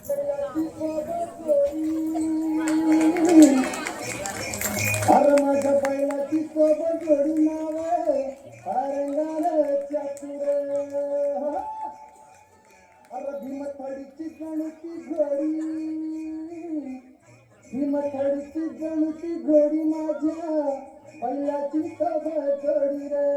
अरे माझ्या बैलाची सोबत जोडी नाव रंगाच्या पुढे अरे भीमथडीची गणती घोडी भीमथडीची गणती घोडी माझ्या बैलाची सोबत जोडी रे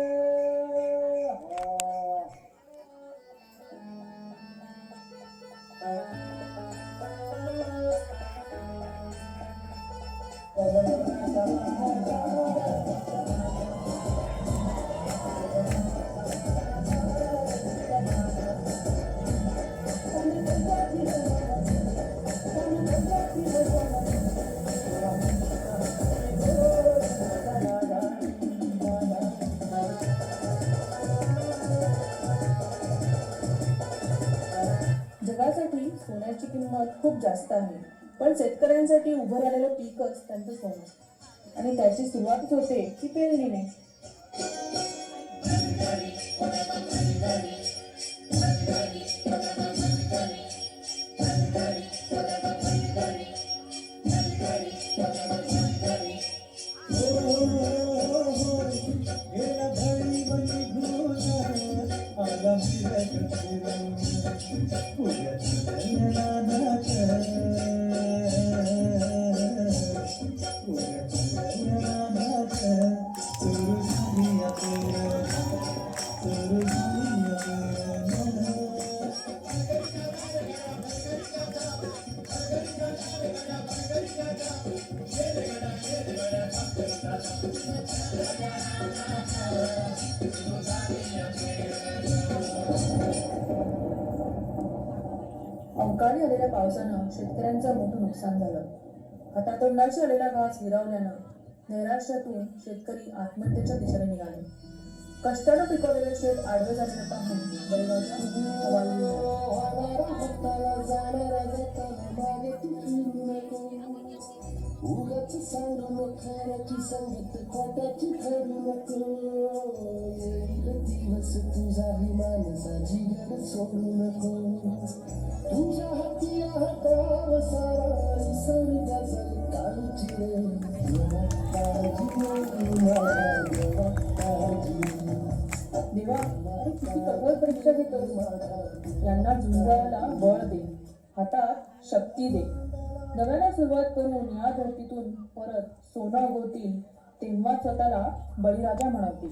जगासाठी सोन्याची किंमत खूप जास्त आहे, पण शेतकऱ्यांसाठी उभं राहिलेलं पीकच त्यांचं सोनं आणि त्याची सुरुवातच होते ती पेरणीने. अवकाळी आलेल्या पावसानं शेतकऱ्यांचं मोठं नुकसान झालं. हातातोंडाशी आलेला घास हिरावल्यानं नैराश्यातून शेतकरी आत्महत्येच्या दिशेने निघाले. कष्टानं पिकवलेले शेत आडवे झालेलं पाहून बैलाच्या उगाच सांगू खाण्याची संगत खोट्याची खरी नको दिवस तुझाही माणसाची घर सोडू नको तुझ्या हाती हातावर सारा निसर्गाचा काळजी रे देवा किती कठोर परीक्षा घेतो. यांना झुंजायला बळ दे, हातात शक्ती दे. नव्याने सुरुवात करून या धरतीतून परत सोनं उगवतील तेव्हा स्वतःला बळीराजा म्हणवतील.